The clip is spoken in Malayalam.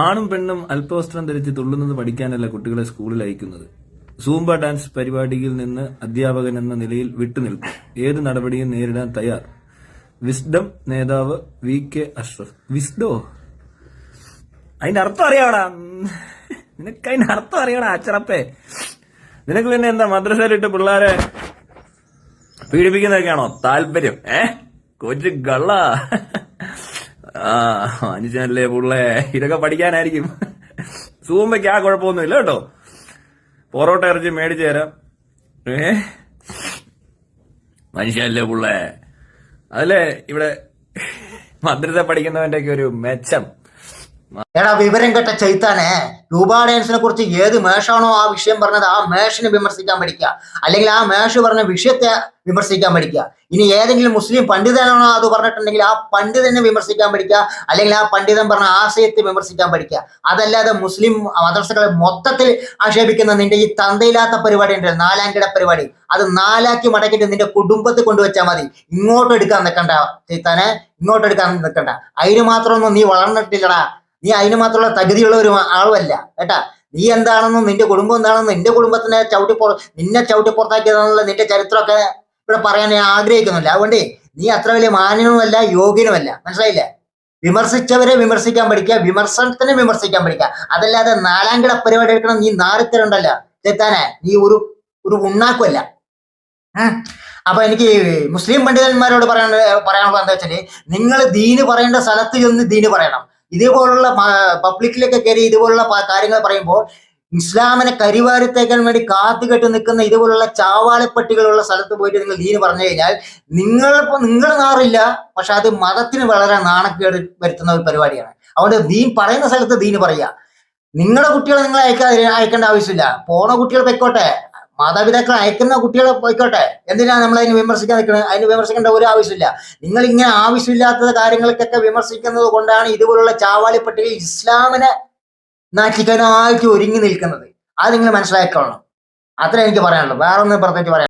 ആണും പെണ്ണും അല്പവസ്ത്രം ധരിച്ച് തുള്ളുന്നത് പഠിക്കാനല്ല കുട്ടികളെ സ്കൂളിൽ അയക്കുന്നത്. സൂംബ ഡാൻസ് പരിപാടിയിൽ നിന്ന് അധ്യാപകൻ എന്ന നിലയിൽ വിട്ടുനിൽക്കും. ഏത് നടപടിയും നേരിടാൻ തയ്യാർ. വിസ്ഡം നേതാവ് VK അഷ്റഫ്. വിസ്ഡോ അതിന്റെ അർത്ഥം അറിയാടാ. നിനക്ക് അതിന്റെ അർത്ഥം അറിയടാ അച്ചറപ്പേ. നിനക്ക് പിന്നെ എന്താ മദ്രസയിലിട്ട് പിള്ളേരെ പീഡിപ്പിക്കുന്നതൊക്കെയാണോ താല്പര്യം? കൊച്ചു ഗള്ള. മനുഷ്യനല്ലേ പുള്ളേ, ഇതൊക്കെ പഠിക്കാനായിരിക്കും. സൂമ്പയ്ക്ക് ആ കുഴപ്പമൊന്നുമില്ല കേട്ടോ. പൊറോട്ട ഇറച്ചി മേടിച്ചു തരാം. മനുഷ്യനല്ലേ പുള്ളേ. അതല്ലേ ഇവിടെ മദ്രസ പഠിക്കുന്നവന്റെ ഒക്കെ ഒരു മെച്ചം. എടാ വിവരം കേട്ട ചൈത്താനെ, രൂപ ഡാൻസിനെ കുറിച്ച് ഏത് മേഷാണോ ആ വിഷയം പറഞ്ഞത് ആ മേഷിനെ വിമർശിക്കാൻ പഠിക്കുക, അല്ലെങ്കിൽ ആ മേഷ് പറഞ്ഞ വിഷയത്തെ വിമർശിക്കാൻ പഠിക്കുക. ഇനി ഏതെങ്കിലും മുസ്ലിം പണ്ഡിതനാണോ അത് പറഞ്ഞിട്ടുണ്ടെങ്കിൽ ആ പണ്ഡിതനെ വിമർശിക്കാൻ പഠിക്കുക, അല്ലെങ്കിൽ ആ പണ്ഡിതൻ പറഞ്ഞ ആശയത്തെ വിമർശിക്കാൻ പഠിക്കുക. അതല്ലാതെ മുസ്ലിം മദ്രസകളെ മൊത്തത്തിൽ ആക്ഷേപിക്കുന്ന നിന്റെ ഈ തന്തയില്ലാത്ത പരിപാടി ഉണ്ട്, 4 കിട പരിപാടി, അത് 4 മടക്കിട്ട് നിന്റെ കുടുംബത്തിൽ കൊണ്ടുവച്ചാൽ മതി. ഇങ്ങോട്ട് എടുക്കാൻ നിൽക്കണ്ട ചൈത്താനെ, ഇങ്ങോട്ട് എടുക്കാൻ നിൽക്കണ്ട. അതിന് മാത്രമൊന്നും നീ വളർന്നിട്ടില്ലടാ. നീ അതിന് മാത്രമുള്ള തകുതിയുള്ള ഒരു ആളുമല്ല കേട്ടാ. നീ എന്താണെന്നും നിന്റെ കുടുംബം എന്താണെന്നും നിന്റെ കുടുംബത്തിനെ നിന്നെ ചവിട്ടി പുറത്താക്കിയതാണല്ലോ നിന്റെ ചരിത്രമൊക്കെ ഇവിടെ പറയാൻ ഞാൻ ആഗ്രഹിക്കുന്നില്ല. അതുകൊണ്ട് നീ അത്ര വലിയ മാന്യനുമല്ല യോഗ്യനുമല്ല, മനസ്സിലായില്ലേ? വിമർശിച്ചവരെ വിമർശിക്കാൻ പഠിക്കുക, വിമർശനത്തിനെ വിമർശിക്കാൻ പഠിക്കുക. അതല്ലാതെ 4 കിട പരിപാടി എടുക്കണം. നീ നാരത്തരുണ്ടല്ലോ ചേത്താനെ, നീ ഒരു ഉണ്ണാക്കുമല്ല. അപ്പൊ എനിക്ക് മുസ്ലിം പണ്ഡിതന്മാരോട് പറയാനുള്ളത് എന്താ വെച്ചാല്, നിങ്ങൾ ദീന് പറയേണ്ട സ്ഥലത്ത് ചെന്ന് ദീന് പറയണം. ഇതേപോലുള്ള പബ്ലിക്കിലൊക്കെ കയറി ഇതുപോലുള്ള കാര്യങ്ങൾ പറയുമ്പോൾ ഇസ്ലാമിനെ കരിവാരിത്തേക്കാൻ വേണ്ടി കാത്തുകെട്ട് നിൽക്കുന്ന ഇതുപോലുള്ള ചാവാളിപ്പട്ടികളുള്ള സ്ഥലത്ത് പോയിട്ട് നിങ്ങൾ ദീന് പറഞ്ഞു കഴിഞ്ഞാൽ നിങ്ങൾ നാറില്ല, പക്ഷെ അത് മതത്തിന് വളരെ നാണക്കേട് വരുത്തുന്ന ഒരു പരിപാടിയാണ്. അതുകൊണ്ട് ദീൻ പറയുന്ന സ്ഥലത്ത് ദീന് പറയുക. നിങ്ങളുടെ കുട്ടികളെ നിങ്ങൾ അയക്കേണ്ട ആവശ്യമില്ല. പോണ കുട്ടികൾ പൊയ്ക്കോട്ടെ, മാതാപിതാക്കൾ അയക്കുന്ന കുട്ടികളെ പോയിക്കോട്ടെ. എന്തിനാണ് നമ്മൾ അതിന് വിമർശിക്കാൻ നിൽക്കുന്നത്? അതിന് വിമർശിക്കേണ്ട ഒരു ആവശ്യമില്ല. നിങ്ങൾ ഇങ്ങനെ ആവശ്യമില്ലാത്ത കാര്യങ്ങൾക്കൊക്കെ വിമർശിക്കുന്നത് കൊണ്ടാണ് ഇതുപോലുള്ള ചാവാളിപ്പട്ടികൾ ഇസ്ലാമിനെ നാറ്റിക്കാനായിട്ട് ഒരുങ്ങി നിൽക്കുന്നത്. അത് നിങ്ങൾ മനസ്സിലാക്കണം. അത്ര എനിക്ക് പറയാനുള്ളൂ. വേറെ ഒന്നും പ്രത്യേകിച്ച് പറയാം.